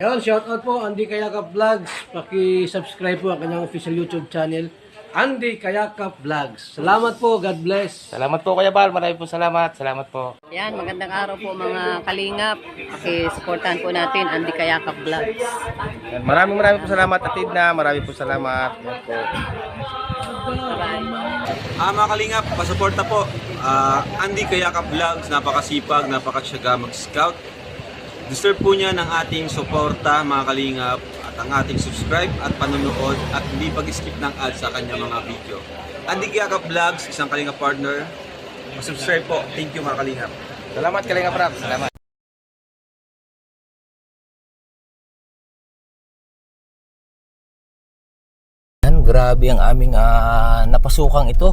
Ayun, shoutout po Andy Kayakap Vlogs. Paki-subscribe po ang kanyang official YouTube channel, Andy Kayakap Vlogs. Salamat po, God bless. Salamat po Kuya Bal, maraming po salamat. Salamat po. Yan, magandang araw po mga kalingap. Paki-supportahan po natin Andy Kayakap Vlogs. Yan, maraming po salamat Atid na, maraming po salamat. Yan po. Mga kalingap, pasuporta po. Andy Kayakap Vlogs, napakasipag, napakasyaga mag-scout. Deserve po niya ng ating suporta mga kalingap at ang ating subscribe at panonood at hindi pag-skip ng ads sa kanya mga video. Andy Kayakap Vlogs, isang kalingap partner. Subscribe po. Thank you mga kalingap. Salamat Kalingap Rap, salamat. Yan, grabe ang aming napasukang ito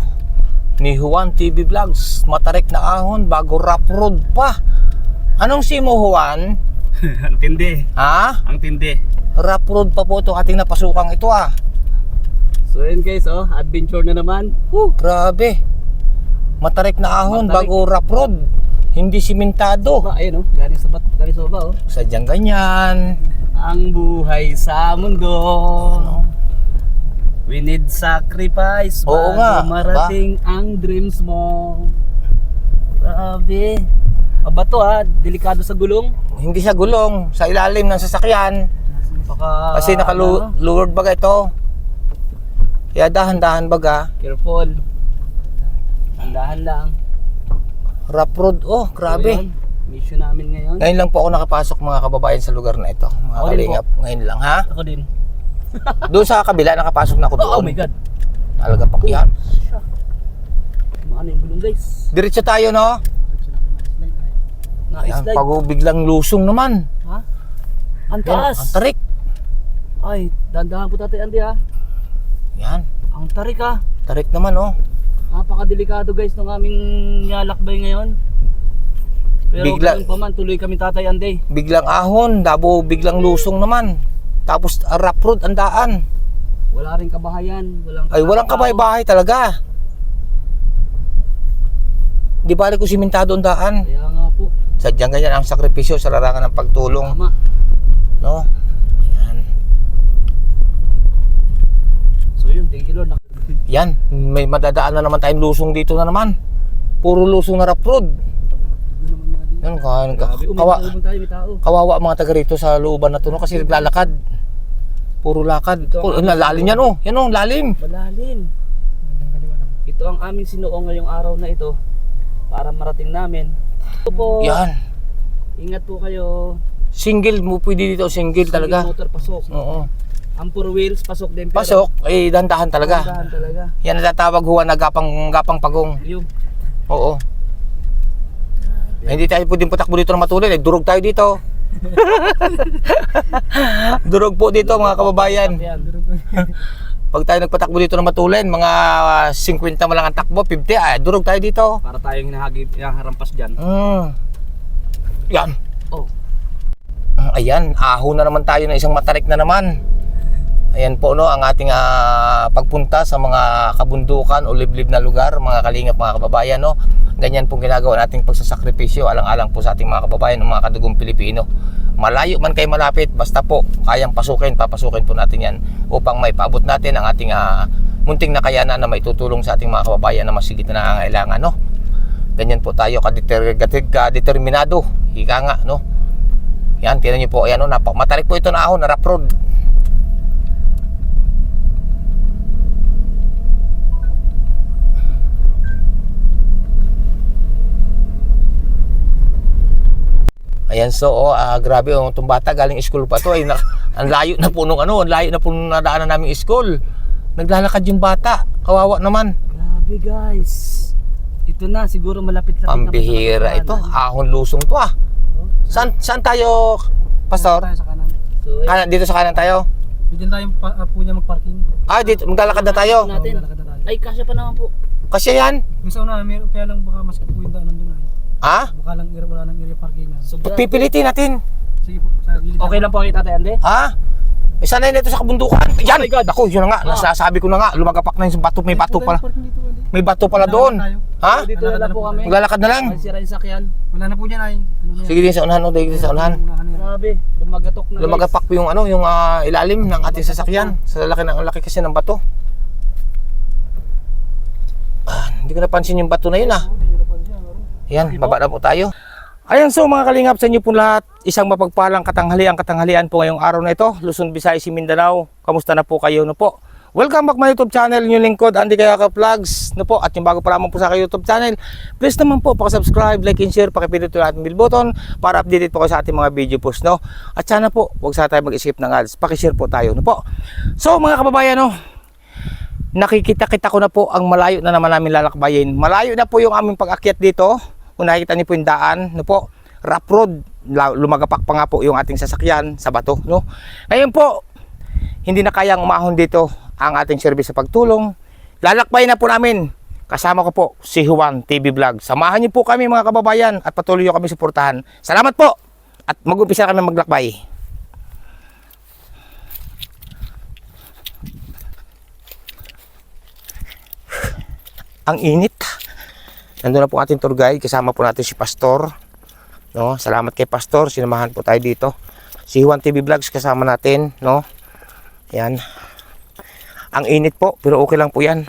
ni Juan TV Vlogs. Matarik na ahon bago rough road pa. Anong simo Juan? Ang tindi. Ha? Ang tindi. Rough road pa po ito ating napasukang ito So yun guys, adventure na naman. Grabe. Matarik na ahon Matarik. bago rough road. Hindi simentado. Ayun galing sa ba Sadyang ganyan. Ang buhay sa mundo. We need sacrifice Oo nga, bago marating ang dreams mo. Grabe. Bato delikado sa gulong. Hindi siya gulong. Sa ilalim ng sasakyan. Baka Kasi naka-lured baga ito. Kaya dahan-dahan baga. careful. Andahan lang. Rough road. Oh, grabe. So, yun, mission namin ngayon. Ngayon lang po ako nakapasok mga kababayan sa lugar na ito. Mga Ako din kalingap. Ngayon lang ha. Ako din. Doon sa kabila nakapasok na ako doon. Oh my god. Talaga pakyan. Ano yung gulong guys? Diretso tayo no. Yan, Na-slide. pag biglang lusong naman. Ha? Ang Yan, taas. ang tarik. Ay, dandahan po tatay Andy Yan. Ang tarik Tarik naman oh. Napakadelikado guys ng aming nalakbay ngayon. Pero ganun pa man, tuloy kami tatay Andy. Biglang ahon, dabo biglang lusong naman. Tapos rough road ang daan. Wala rin kabahayan. Walang kabay-bahay talaga. Di bali ko simentado ang daan. Kaya nga po. Sadyang ganyan ang sakripisyo sa larangan ng pagtulong. Tama. No? Ayan. So yun, thank you Lord. Yan, may madadaan na naman tayong lusong dito na naman. Puro lusong na rough road. Yan, May tao. kawawa mga taga rito sa looban na to no? Kasi naglalakad. Puro lakad. Lalim yan oh. Yan oh, lalim. Malalim. Ito ang aming sinuong ngayong araw na ito para marating namin. Ito po. Yan. Ingat po kayo. Single mo pwede dito, single talaga. Motor pasok. Oo. Ang four wheels pasok din. Pero Pasok, dandahan talaga. dandahan talaga. Yan ang tatawag huwa na gapang pagong. Yung Oo. Hindi tayo pwedeng patakbo dito ng matulin. Durog tayo dito. Durog po dito mga kababayan. Pag tayo nagpatakbo dito ng matulin, mga 50 mo lang ang takbo, 50, durog tayo dito. para tayong harampas dyan. Yan. Oh. Ayan, ahon na naman tayo ng isang matarik na naman. Ayan po no, ang ating pagpunta sa mga kabundukan o liblib na lugar, mga kalingap, mga kababayan no. Ganyan pong ginagawa nating pagsasakripisyo alang-alang po sa ating mga kababayan, mga kadugong Pilipino. Malayo man kayo malapit, basta po kayang papasukin po natin yan upang may paabot natin ang ating munting na kayanan na maitutulong sa ating mga kababayan na masigit na nangangailangan no. Ganyan po tayo kadeterminado, higa nga no. Yan, tingnan niyo po, ayan no, matarik po ito na ahon, na rough road. Ayan, so grabe itong bata galing school pa to ay ang layo na po nung ang layo na po nung nadaanan naming school. Naglalakad yung bata, kawawa naman. Grabe guys. Ito na siguro malapit na. Pambihira ito, ahon lusong to Saan tayo, Pastor? Tayo sa kanan. So, Dito sa kanan tayo? Diyan tayo po niya magparking. Dito, maglalakad na tayo. Natin. Ay, kasya pa naman po. Kasi yan. Yung sa una, kaya lang baka mas po yung daanan doon ay. Baka lang wala nang area parkingan. Pipilitin natin. Sige po, sa gilid. Okay lang po kita Tatay Ande. Sanay na ito sa kabundukan. Yan! Ako, yun na nga. Nasasabi ko na nga. Lumagapak na yung bato. May bato pala. May bato pala doon. Ha? Dito na lang po kami. Maglalakad na lang. Ay, sira yung sakyan. Wala na po dyan ay. Sige din sa unahan, o din sa unahan. Grabe, lumagatok na guys. Lumagapak po yung ano, yung ilalim ng ating sasakyan. Sa laki kasi ng bato. Hindi ko napansin yung bato na yun Yan, baba na po tayo. Ayan, so mga kalingap, sa inyo po lahat, isang mapagpalang katanghalian po ngayong araw na ito. Luzon, Visayas, Mindanao. Kamusta na po kayo? No po? Welcome back my YouTube channel, yung lingkod, Andy Kayakap Vlogs. No po? At yung bago pa lamang po sa aking YouTube channel, please naman po, pakisubscribe, like and share, pakipindot yung ating bell button para updated po kayo sa ating mga video post, no? At sana po, huwag sana tayo mag-skip ng ads. Pakishare po tayo, no po? So mga kababayan, no? Nakikita-kita ko na po ang malayo na naman namin lalakbayin. Malayo na po yung aming pag-akyat dito. Kung nakikita niyo po yung daan, no po, rough road, lumagapak pa nga po yung ating sasakyan sa bato, no? Ngayon po, hindi na kayang umahon dito ang ating service sa pagtulong. Lalakbayin na po namin. Kasama ko po si Juan TV Vlog. Samahan niyo po kami mga kababayan at patuloy niyo kami suportahan. Salamat po at mag-umpisa kami maglakbay. Ang init. Nandun na po ating tour guide, kasama po natin si Pastor. No, salamat kay Pastor, sinamahan po tayo dito. Si Juan TV Vlogs kasama natin, no. Yan. Ang init po, pero okay lang po 'yan.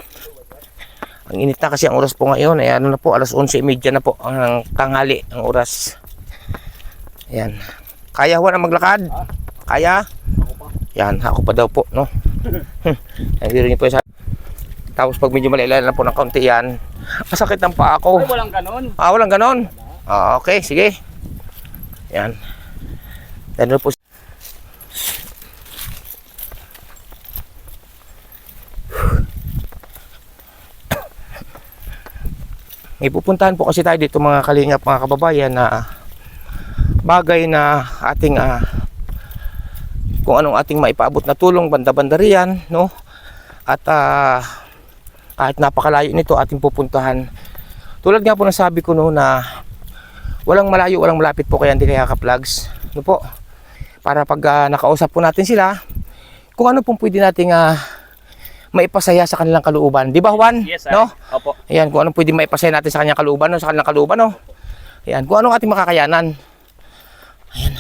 Ang init na kasi ang oras po ngayon, ay ano na po, alas 11:30 na po ang tanghali ang oras. Yan. Kaya Juan ang maglakad? Kaya? Yan, ako pa daw po, no. Nandiyo po sa. Tapos pag medyo malilala na po ng kaunti yan, masakit ang paa ko. Ay, walang ganon. Walang ganon. Okay, sige. Yan. Yan po. May pupuntahan po kasi tayo dito mga kalingap, mga kababayan, na bagay na ating kung anong ating maipaabot na tulong banda-banda riyan, no? At kahit napakalayo nito ating pupuntahan. Tulad nga po ng sabi ko noon na walang malayo, walang malapit po kaya Andy Kayakap Vlogs. No po? Para pag nakausap po natin sila, kung ano pong pwede nating maipasaya sa kanilang kalooban. Di ba Juan? Yes, no? Opo. Ayan, kung anong pwede maipasaya natin sa kanilang kalooban, no? Sa kanilang kalooban, no? Ayan, kung anong ating makakayanan. Ayan.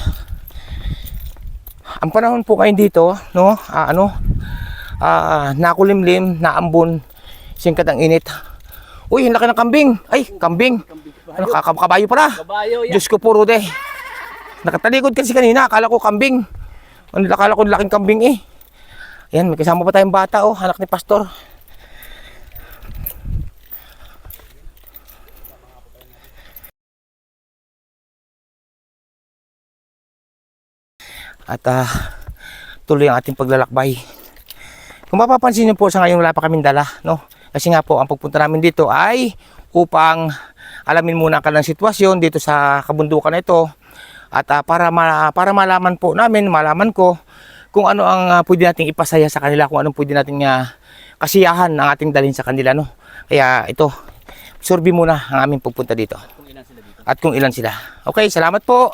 Ang panahon po ngayon dito, no? Nakulimlim, naambon, singkat ang init. Uy, ang laki ng kambing. Ay, kambing. Ano, kabayo pala. Kabayo yan. Diyos ko po, Rude. Nakatalikod kasi kanina, akala ko kambing. Akala ko laking kambing eh. Ayan, may kasama pa tayong bata, oh, anak ni Pastor. At tuloy ang ating paglalakbay. Kung mapapansin niyo po, sa ngayon wala pa kaming dala, no? Kasi nga po, ang pagpunta namin dito ay upang alamin muna ka ng sitwasyon dito sa kabundukan na ito. At para malaman po namin, malaman ko kung ano ang pwede nating ipasaya sa kanila, kung anong pwede nating kasiyahan ang ating dalhin sa kanila, no? Kaya ito, survey muna ang aming pagpunta dito. At kung ilan sila. Okay, salamat po.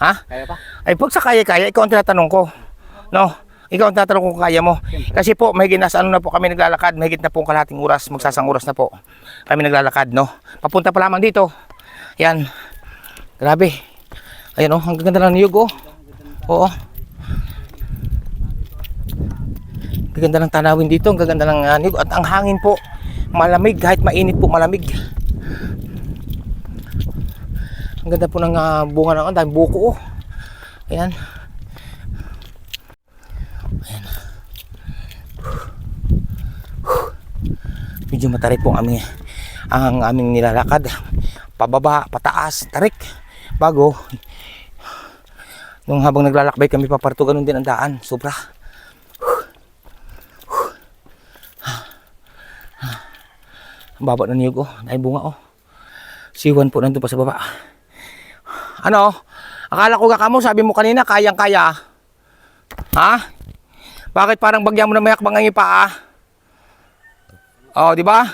Ha? Kaya pa? Ay, pag sa kaya-kaya, ikaw ang tinatanong ko. No? Ikaw ang tinatanong kung kaya mo. Kasi po, mahigit na sa ano na po kami naglalakad, mahigit na po ang kalahating oras, magsasang oras na po kami naglalakad, no? Papunta pa lamang dito. Yan. Grabe. Ayan, oh, ang ganda ng niyog, oh. Oo. Ang ganda ng tanawin dito, ang ganda ng niyog. At ang hangin po, malamig, kahit mainit po, malamig. Ang ganda po ng bunga ng daming buko, oh. Ayan. Ayan. Medyo matarik po ang aming nilalakad. Pababa, pataas, tarik. Bago, nung habang naglalakbay kami paparto, ganun din ang daan. Sobra. Ang baba ng niyog, oh. Dahil bunga, oh. Siwan po nandun pa sa baba. Ano? Akala ko kakamo, sabi mo kanina, kayang-kaya. Ha? Bakit parang bagyan mo na mayak mga paa? Oh, di ba?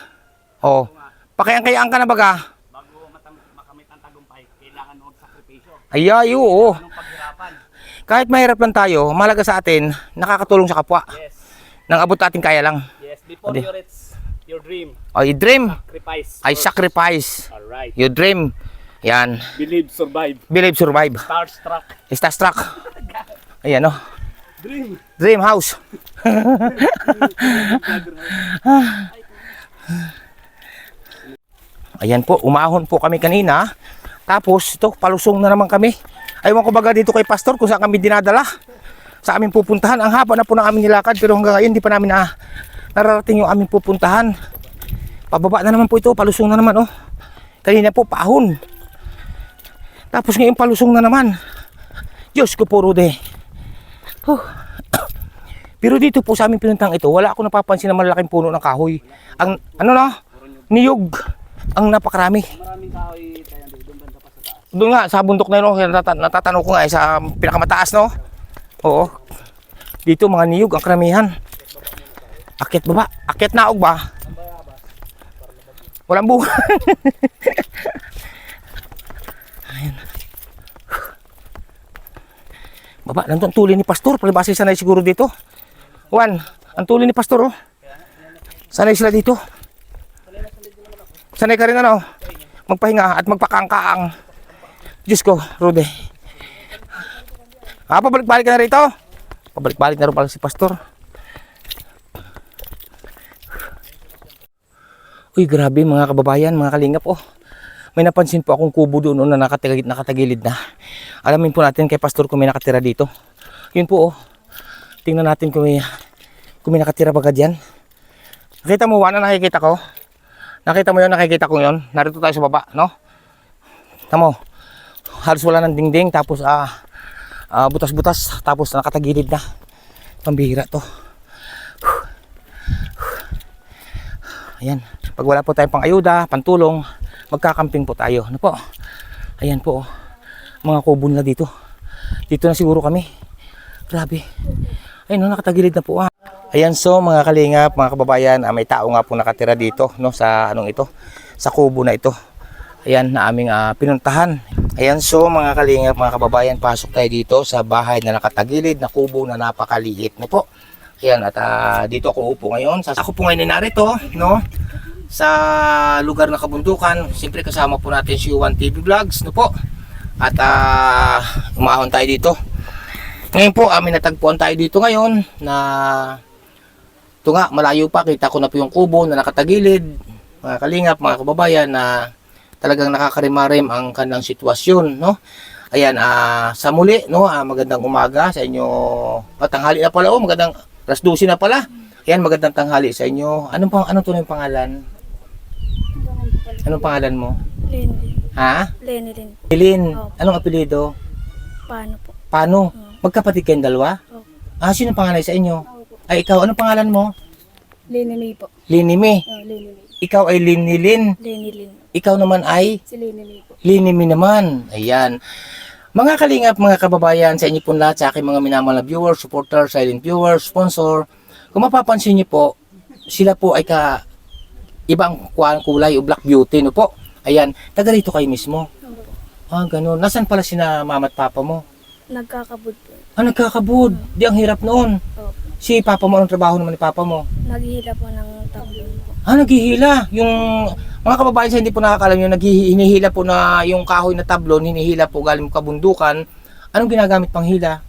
Oh. Pakayang-kayaan ka na baga? Bago makamit ang tagumpay, kailangan mo magsakripisyo. Ay, oo. Anong paghirapan? Kahit mahirap lang tayo, mahalaga sa atin, nakakatulong sa kapwa. Yes. Nang abot ating kaya lang. Yes, before Adi. you reach Your dream. Oh, you dream. Sacrifice. I first. sacrifice. Alright. You dream. Yan. Believe, survive. Believe, survive. Starstruck. Starstruck. Ayan oh. Dream. Dream house. Ayan po, umahon po kami kanina. Tapos ito, palusong na naman kami. Aywan ko baga dito kay Pastor kung saan kami dinadala. Sa aming pupuntahan. Ang haba na po ng aming nilakad pero hanggang ngayon hindi pa namin nararating yung aming pupuntahan. Pababa na naman po ito, palusong na naman oh. Kanina po, paahon. Tapos ngayon palusong na naman. Diyos ko po, Rude. Pero dito po sa aming pinuntang ito, wala ako napapansin na malalaking puno ng kahoy. Ang ano na, niyog. Ang napakarami. Maraming kahoy tayo doon banda pa sa taas. Doon nga, sa bundok na yun, natatanong ko nga sa pinakamataas, no? Oo. Dito mga niyog, ang karamihan. Akyat baba, akyat naog ba? Walang buhay. Ayan. Baba, nandun ang tuli ni Pastor. Palibasa sanay siguro dito. Juan, ang tuli ni Pastor, oh. Sanay sila dito. Sanay ka rin ano, magpahinga at magpakangkaang. Diyos ko, Rude. Pabalik-balik ka na rito. Pabalik-balik na rin pala si Pastor. Uy, grabe mga kababayan, mga kalingap, oh. May napansin po akong kubo doon na nakatagilid na. Alamin po natin kay Pastor kung may nakatira dito. Yun po, oh. Tingnan natin kung may nakatira bagad yan. Nakita mo, Juan, na nakikita ko? Nakita mo yun, nakikita ko yun. Narito tayo sa baba, no? Tamo, halos wala ng dingding, tapos butas-butas, tapos nakatagilid na. Pambihira to. Ayan, pag wala po tayong pang-ayuda, pantulong, magkakamping po tayo. Ano po? Ayan po, mga kubo na dito. Dito na siguro kami. Grabe. Ayun, nakatagilid na po. Ayan, so mga kalingap, mga kababayan, may tao nga po nakatira dito, no, sa anong ito, sa kubo na ito. Ayan, na aming pinuntahan. Ayan, so mga kalingap, mga kababayan, pasok tayo dito sa bahay na nakatagilid na kubo na napakaliit, no po. Ayan, at dito ako upo ngayon. Ako po ngayon narito, no, sa lugar na kabundukan. Siyempre kasama po natin si Juan TV Vlogs, no po. At umahon tayo dito. Ngayon po, natagpuan tayo dito ngayon na ito nga, malayo pa, kita ko na po yung kubo na nakatagilid, mga kalingap, mga kababayan, na talagang nakakarimarim ang kanilang sitwasyon, no? Ayan, sa muli, no, magandang umaga sa inyo. Tanghali na pala, oh, magandang alas 12 na pala. Ayan, magandang tanghali sa inyo. Anong tunay pangalan? Anong pangalan mo? Lenny. Ha? Lenny rin. Lilin. Opo. Anong apelyido? Paano po? Paano? Magkapatid kayong dalawa? Opo. Sino panganay sa inyo? Opo. Ay, ikaw, anong pangalan mo? Lenny May po. Lini May. Lenny May. Ikaw ay Lini Lin. Lenny Lin. Ikaw naman ay Si Lenny May po. Lini May naman. Ayan. Mga kalingap, mga kababayan, sa inyo po lahat, sa aking mga minamahal na viewers, supporters, silent viewers, sponsor. Kung mapapansin niyo po, sila po ay ibang kulay o black beauty, no po. Ayan, taga rito kayo mismo. Ganun. Nasaan pala sina mama at papa mo? Nagkakabud po. Nagkakabud. Di ang hirap noon. Opo. Si papa mo, anong trabaho naman ni papa mo? Naghihila po ng tablon po. Naghihila. Yung mga kababayan sa hindi po nakakalam yung hinihila po na yung kahoy na tablon, hinihila po galing kabundukan. Anong ginagamit pang hila?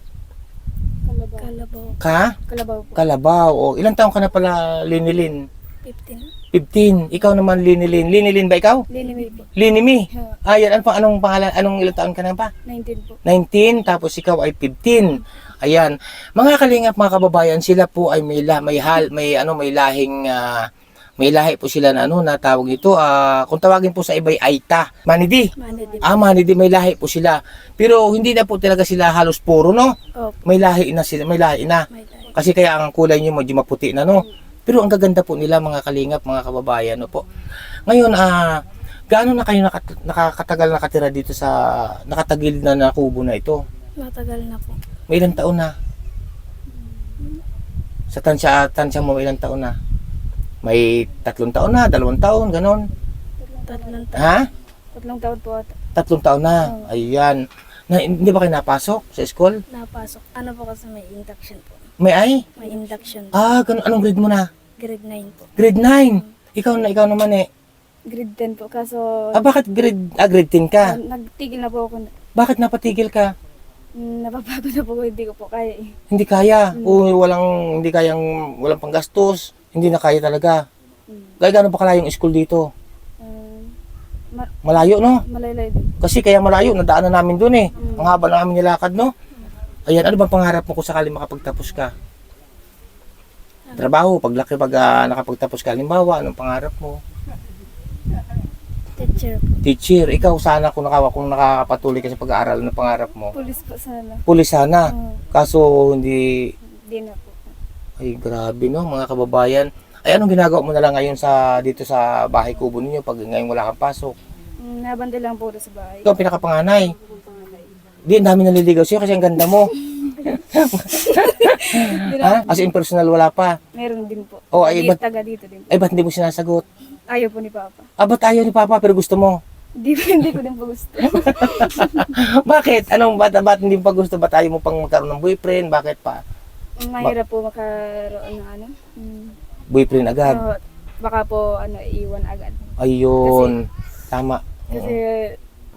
Kalabaw. Kalabaw po. Kalabaw. O, ilang taon ka na pala, Linilin? 15. 15. Ikaw naman, Linilin. Linilin ba ikaw? Lenny May po. Linimi. Yan. Anong pangalan? Anong ilang taon ka na pa? 19 po. 19. Tapos ikaw ay 15. Ayan. Mga kalingap, mga kababayan, sila po ay may lahing may lahi po sila na na tawag ito. Kung tawagin po sa iba ay Aita. Manidi. Manidi. Manidi, may lahi po sila. Pero hindi na po talaga sila halos puro, no? Opo. May lahi na sila, may lahi na. May tayo. Kasi kaya ang kulay niyo medyo maputi na, no? Pero ang gaganda po nila, mga kalingap, mga kababayan, no po. Ngayon, gaano na kayo nakakatagal nakatira dito sa nakatagilid na kubo na ito? Matagal na po. May ilang taon na? Sa tansya mo, may ilang taon na? May 3 taon na, 2 taon, ganon. 3 taon. Ha? 3 taon po ata. 3 taon na. Ayan. Hindi ba kayo napasok sa school? Napasok. Ano po kasi may induction po. May ay? May induction po. Ganun. Anong grade mo na? Grade 9 po. Grade 9. Ikaw naman eh. Grade 10 po. Kaso, Bakit grade 10 ka? nagtigil na po ako. Bakit napatigil ka? Napapagod na po ko. Hindi ko po kaya eh. Hindi kaya. O walang panggastos. Hindi na kaya talaga. Kaya gano'n pa kalayo yung school dito? Malayo, no? Malaylay din. Kasi kaya malayo, nadaanan namin dun eh. Ang haba namin nilakad, no? Ayan, ano bang pangarap mo kung sakali makapagtapos ka? Trabaho, pag nakapagtapos ka, halimbawa, anong pangarap mo? Teacher po. Teacher, ikaw sana kung nakakapatuloy ka sa pag-aaral, anong pangarap mo? Pulis po sana. Pulis sana. Oo. Kaso hindi, Hindi na po. ay grabe no mga kababayan. Ay anong ginagawa mo na lang ngayon dito sa bahay kubo ninyo pag ngayon wala kang pasok? Nabanda lang po sa bahay. Ikaw ang pinakapanganay. Di, ang dami naliligaw sa'yo kasi ang ganda mo. Ha? As in personal wala pa. Meron din po. Oh, ay, Taga dito din po. Ay ba't hindi mo sinasagot? Ayaw po ni Papa. Ba't ayaw ni Papa pero gusto mo? Hindi ko din po gusto. Bakit? Ba't hindi mo pa gusto? Ba't ayaw mo pang magkaroon ng boyfriend? Bakit pa? Mahirap po makaroon ng ano. Boyfriend agad. So, baka po iwan agad. Ayun. Tama. Kasi,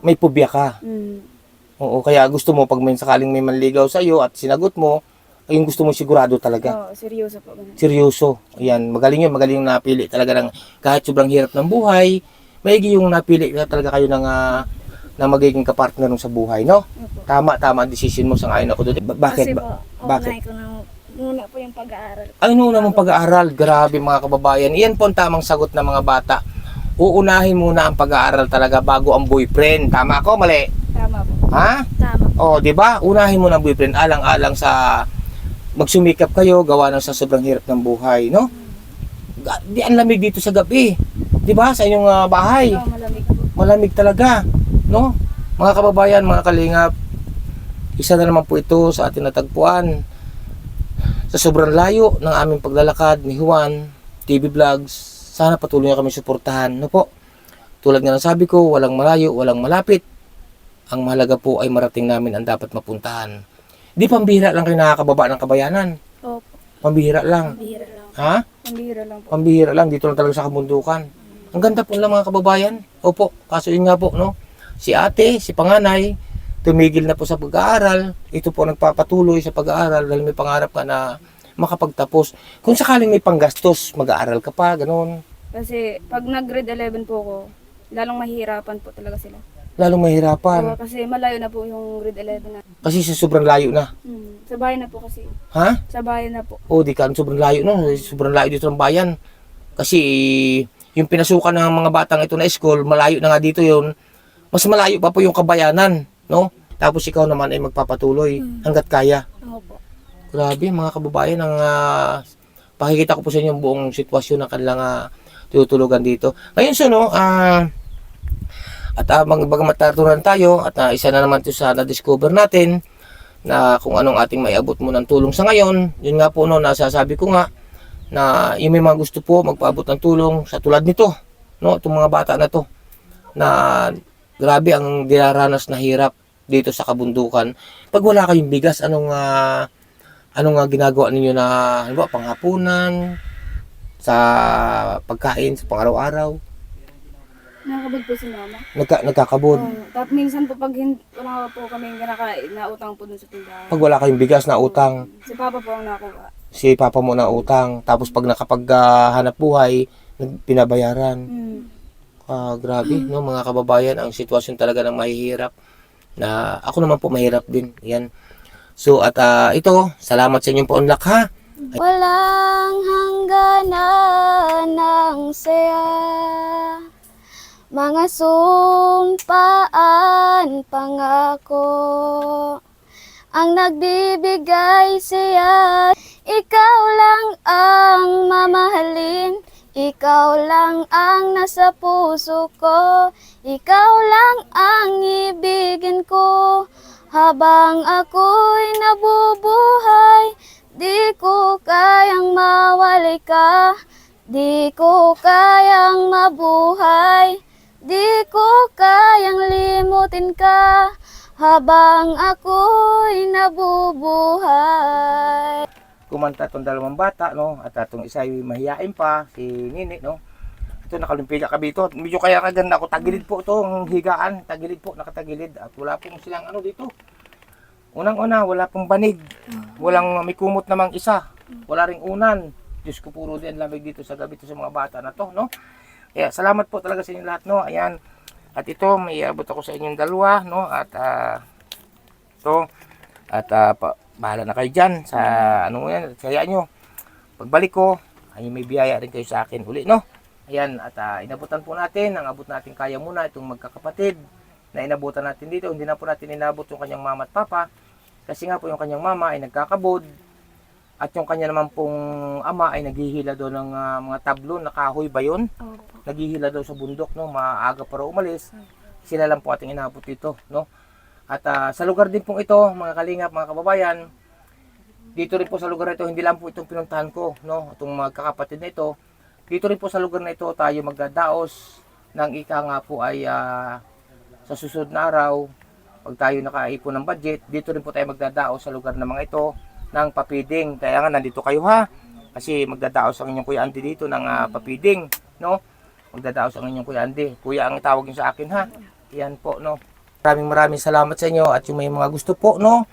May pubya ka. Oo, kaya gusto mo pag may sakaling may manligaw sa iyo at sinagot mo, ay yung gusto mo sigurado talaga. seryoso po. Ganun. Seryoso. Ayan, magaling yung napili talaga ng kahit sobrang hirap ng buhay, maigi yung napili talaga kayo ng na magiging kapartner mo sa buhay, no? Opo. Tama ang decision mo, sangayon ako doon. Bakit? Kasi po, Bakit? ko na muna po yung pag-aaral. Ay, noon mong pag-aaral. Grabe mga kababayan. Iyan po ang tamang sagot ng mga bata. Uunahin muna ang pag-aaral talaga bago ang boyfriend. Tama ako? Mali? Tama po. Ha? Tama. Oh, 'di ba? Unahin mo ng boyfriend alang-alang sa magsumikap kayo gawa ng sa sobrang hirap ng buhay, no? Di ang lamig dito sa gabi. 'Di ba? Sa inyong bahay. Malamig po. Malamig talaga, no? Mga kababayan, mga kalingap, isa na naman po ito sa ating natagpuan. Sa sobrang layo ng aming paglalakad ni Juan TV Vlogs, sana patuloy niyo kami suportahan, no po? Tulad nga ng sabi ko, walang malayo, walang malapit. Ang mahalaga po ay marating namin ang dapat mapuntahan. Di pambihira lang kayo nakakababa ng kabayanan. Opo. Pambihira lang. Pambihira lang. Ha? Pambihira lang po. Pambihira lang. Dito lang talaga sa kabundukan. Ang ganda po lang mga kababayan. Opo. Kaso yun nga po, no? Si ate, si panganay, tumigil na po sa pag-aaral. Ito po nagpapatuloy sa pag-aaral dahil may pangarap ka na makapagtapos. Kung sakaling may panggastos, mag-aaral ka pa, ganun. Kasi pag nag-grade 11 po ako, lalong mahihirapan po talaga sila. Lalong mahirapan. Kasi malayo na po yung grade 11 na. Kasi sa sobrang layo na. Sa bahay na po kasi. Ha? Sa bahay na po. O, di ka, sobrang layo no? Sobrang layo dito ng bayan. Kasi yung pinasukan ng mga batang ito na school, malayo na nga dito yun. Mas malayo pa po yung kabayanan, no? Tapos ikaw naman ay magpapatuloy hanggat kaya. Opo. Grabe mga kababayan, ang pakikita ko po sa inyo yung buong sitwasyon ng kanilang tutulugan dito. Ngayon so, no, at bagamat natutunan tayo at isa na naman ito sa na-discover natin na kung anong ating maiabot mo ng tulong sa ngayon. Yun nga po no, nasasabi ko nga na yung may mga gusto po magpaabot ng tulong sa tulad nito, no, itong mga bata na to na grabe ang dinaranas na hirap dito sa kabundukan. Pag wala kayong bigas, anong ginagawa ninyo na halimbawa panghapunan, sa pagkain, sa pang-araw-araw? Nakakabog po si mama. Nagkakabod. Tapos minsan po pag wala po kami kinakain, nautang po dun sa tindahan. Pag wala kayong bigas na utang, Si Papa po ang nakuha. si papa mo na utang. Tapos pag nakapaghanap buhay, pinabayaran. Grabe, no, mga kababayan, ang sitwasyon talaga ng mahihirap. Na ako naman po mahirap din. Yan. So, at ito, salamat sa inyong paunlak ha. Walang hangganan ng saya, mga sumpaan, pangako, ang nagbibigay siya. Ikaw lang ang mamahalin, ikaw lang ang nasa puso ko, ikaw lang ang ibigin ko. Habang ako'y nabubuhay, di ko kayang mawalay ka, di ko kayang mabuhay, di ko kayang limutin ka, habang ako'y nabubuhay. Kumanta itong dalawang bata, no? At itong isa ay mahiyain pa, si Nini, no? Ito, nakalumpila kami ito. Medyo kaya kaganda ako. Tagilid po ito, ang higaan. Tagilid po, nakatagilid. At wala pong silang ano dito. Unang-una, wala pong banig. Walang may kumot namang isa. Wala ring unan. Diyos ko, puro din lamig dito sa gabi to sa mga bata na to, no? Kaya salamat po talaga sa inyo lahat, no? Ayan. At ito, may iabot ako sa inyong dalawa, no? At ito. At bahala na kayo dyan sa ano yan. Kaya nyo, pagbalik ko, ay may biyaya rin kayo sa akin uli, no? Ayan, at inabutan po natin, ang abot natin kaya muna itong magkakapatid na inabutan natin dito. Hindi na po natin inabot yung kanyang mama at papa kasi nga po yung kanyang mama ay nagkakabod at yung kanya naman pong ama ay naghihila doon ng mga tablo, nakahoy ba yun? Opo. Naghihila daw sa bundok, no? Maaga para umalis. Sila lang po ating inabot dito, no? At sa lugar din pong ito, mga kalingap, mga kababayan, dito rin po sa lugar na ito, hindi lang po itong pinuntahan ko, no? Itong magkakapatid na ito. Dito rin po sa lugar na ito tayo magdadaos ng ika nga po ay sa susunod na araw, pag tayo nakaipon ng budget, dito rin po tayo magdadaos sa lugar na mga ito ng papiding. Kaya nga nandito kayo ha, kasi magdadaos ang inyong Kuya Andy dito ng papiding, no? Magdadaos ang inyong Kuya Andy. Kuya ang tawag niyo sa akin ha. Yan po, no? Maraming salamat sa inyo at yung may mga gusto po, no?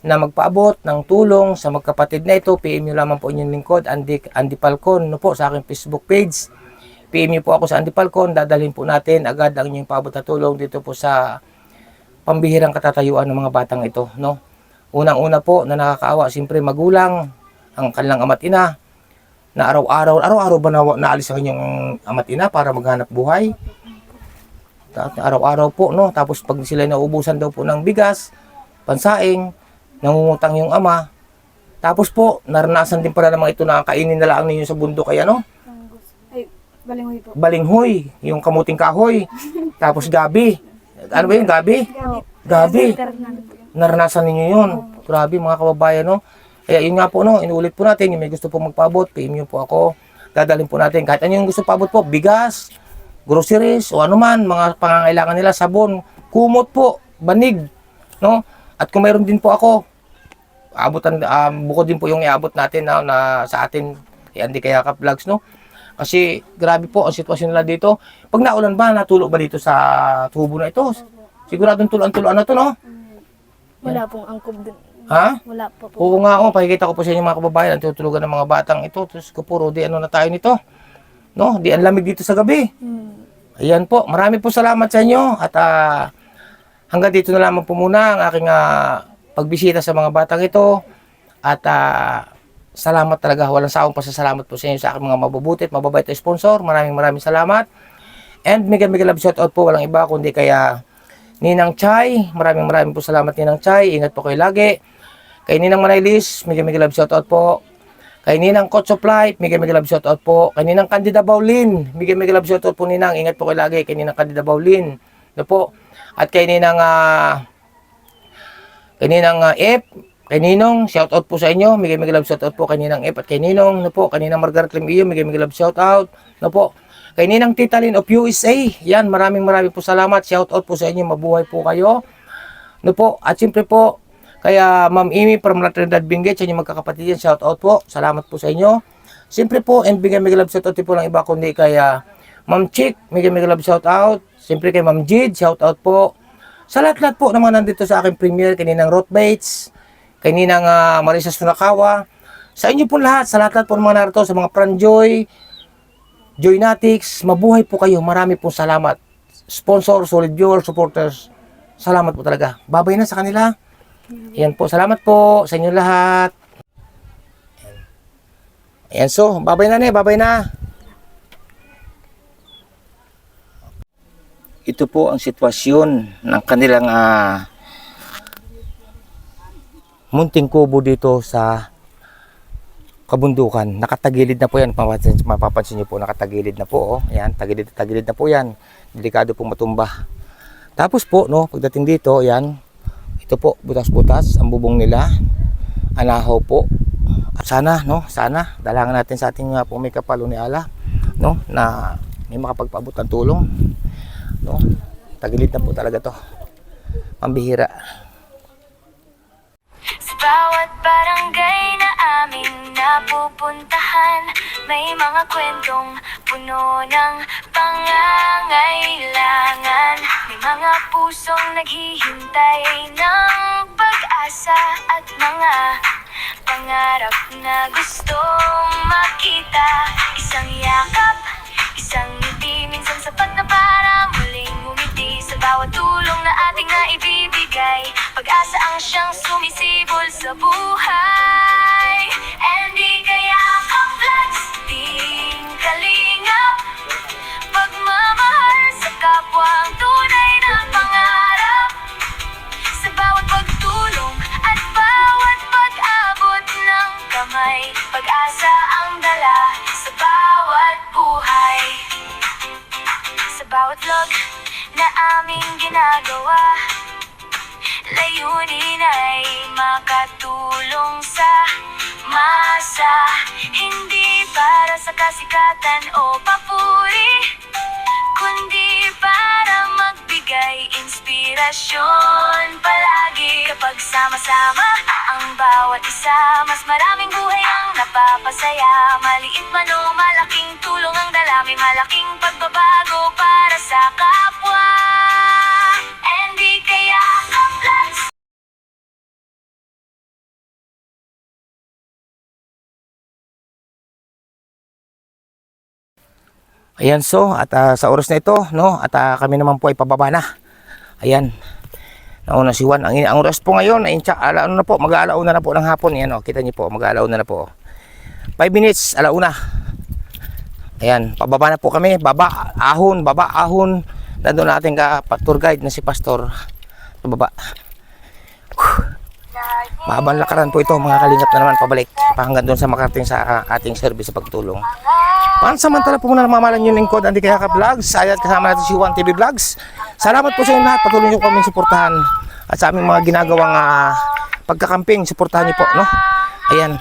Na magpaabot ng tulong sa magkapatid na ito, PM nyo lamang po inyong lingkod, Andy Falcon, no po, sa aking Facebook page. PM nyo po ako sa Andy Falcon, dadalhin po natin agad ang inyong paabot na tulong dito po sa pambihirang katatayuan ng mga batang ito, no? Unang-una po na nakakaawa, siyempre magulang, ang kanilang ama't ina, na araw-araw ba naalis ang inyong ama't ina para maghanap buhay? Araw-araw po, no? Tapos pag sila naubusan daw po ng bigas, pansaing, nangungutang yung ama. Tapos po, naranasan din pala naman ito na kainin na lang ninyo sa bundok kaya, no? Ay, balinghoy po. Balinghoy, yung kamuting kahoy. Tapos gabi. Ano ba yun, gabi? Gabi. Naranasan ninyo yun. Grabe mga kababayan, no? Kaya yun nga po, no? Inuulit po natin, yung may gusto po magpaabot, PM nyo po ako. Dadalhin po natin. Kahit ano yung gusto paabot po, bigas, groceries, o ano man, mga pangangailangan nila, sabon, kumot po, banig, no? At kung mayroon din po ako, abutan, bukod din po yung iabot natin na sa atin, Andy Kayakap Vlogs, no? Kasi grabe po ang sitwasyon nila dito. Pag naulan ba, natulo ba dito sa tubo na ito? Siguradong tulan-tulan na to, no? Wala pong angkob dun. Ha? Wala po po. Oo nga, pakikita ko po sa inyo mga kababayan, ang tutulugan ng mga batang ito. Tapos ko puro, di ano na tayo nito. No? Di ang lamig dito sa gabi. Ayan po, marami po salamat sa inyo. At hanggang dito na lamang po muna ang aking pagbisita sa mga batang ito. At salamat talaga, walang saong pasasalamat po sa inyo sa aking mga mabubuti at mababait na sponsor. Maraming salamat. And mega love shoutout po, walang iba kundi kaya Ninang Chay. Maraming po salamat Ninang Chay. Ingat po kayo lagi. Kay Ninang Manaylis, mega love shoutout po. Kay Ninang Coach of Life, mega love shoutout po. Kay Ninang Candida Baulin, mega love shoutout po Ninang. Ingat po kayo lagi kay Ninang Candida Baulin. No po. At kay Ninang F, kay Ninong, shoutout po sa inyo. Mega love shoutout po kay Ninang F at kay Ninong. No po. Kay Ninang Margaret Limillo, mega love shoutout. No po. Kay Ninang Titalin of USA. Yan, maraming po salamat. Shoutout po sa inyo. Mabuhay po kayo. No po. At siyempre po, kaya Ma'am Amy from La Trinidad Benguet, sa inyo magkakapatid yan. Shoutout po. Salamat po sa inyo. Siyempre po, and mega love shoutout po lang iba kundi kaya Ma'am Chick, mega love shoutout. Siyempre kay Ma'am Jid, shoutout po. Sa lahat po naman nandito sa aking premiere, kay Ninang Ruth Bates, kay Ninang Marisa Sunakawa, sa inyo po lahat, sa lahat po ng mga narito, sa mga Pranjoy, Joynatics, mabuhay po kayo. Marami pong salamat. Sponsor, solid viewer, supporters, salamat po talaga. Babay na sa kanila. Ayan po, salamat po sa inyo lahat. Ayan, so, babay na. Ito po ang sitwasyon ng kanilang munting kubo dito sa kabundukan. Nakatagilid na po yan. Mapapansin nyo po, nakatagilid na po. Oh. Ayan, tagilid na po yan. Delikado po matumba. Tapos po, no, pagdating dito, ayan, ito po, butas-butas ang bubong nila. Anahaw po. At sana, no, dalangan natin sa ating po may kapalo ni Allah, no, na may makapagpaabot ng tulong. No, tagilid na po talaga to. Pambihira. Sa bawat barangay na aming napupuntahan, May mga kwentong puno ng pangangailangan. May mga pusong naghihintay ng pag-asa at mga pangarap na gustong makita. Isang yakap, isang ngiti, minsan sapat na para muling ngumiti. Sa bawat tulong na ating naibibigay, pag-asa ang siyang sumisibol sa buhay. Andy Kayakap Vlogs, Team Kalingap. Pagmamahal sa kapwa ang tunay na pangarap. Sa bawat pagtulong at bawat pag-abot ng kamay, pag-asa ang dala sa bawat buhay. Sa bawat vlog na aming ginagawa, layunin ay makatulong sa masa. Hindi para sa kasikatan o papuri, kundi para magbigay inspirasyon palagi. Kapag sama-sama ang bawat isa, mas maraming buhay ang napapasaya. Maliit man o malaking tulong ang dala, may malaking pagbabago para sa kapwa. Andy Kayakap Vlogs. Ayan, so at sa oras na ito, no, at kami naman po ay pababa na. Ayan. Nauna si Juan. Ang oras po ngayon ay ano na po, mag-aalauna na po ng hapon. Ayan, oh, kita niyo po, mag-aalauna na po. 5 minutes, alauna. Ayan, pababa na po kami. Baba, ahon. Nandun natin tour guide na si Pastor. Pababa. Mahabang lakaran po ito, mga kalingap na naman pabalik. Hanggang doon sa makarating sa ating service sa pagtulong. Pansamantala po muna namamalan yung lingkod Andy Kayakap Vlogs. Ayat kasama natin si Juan TV Vlogs. Salamat po sa inyo lahat. Patuloy niyo po kaming suportahan. At sa aming mga ginagawang pagkakamping, suportahan niyo po, no? Ayan.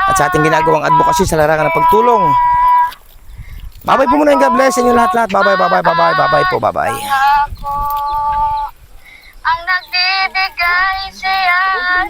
At sa ating ginagawang advocacy sa larangan ng pagtulong. Bye-bye po muna. God bless sa inyo lahat. Bye-bye po. Bye-bye. Ako ang nagbibigay saya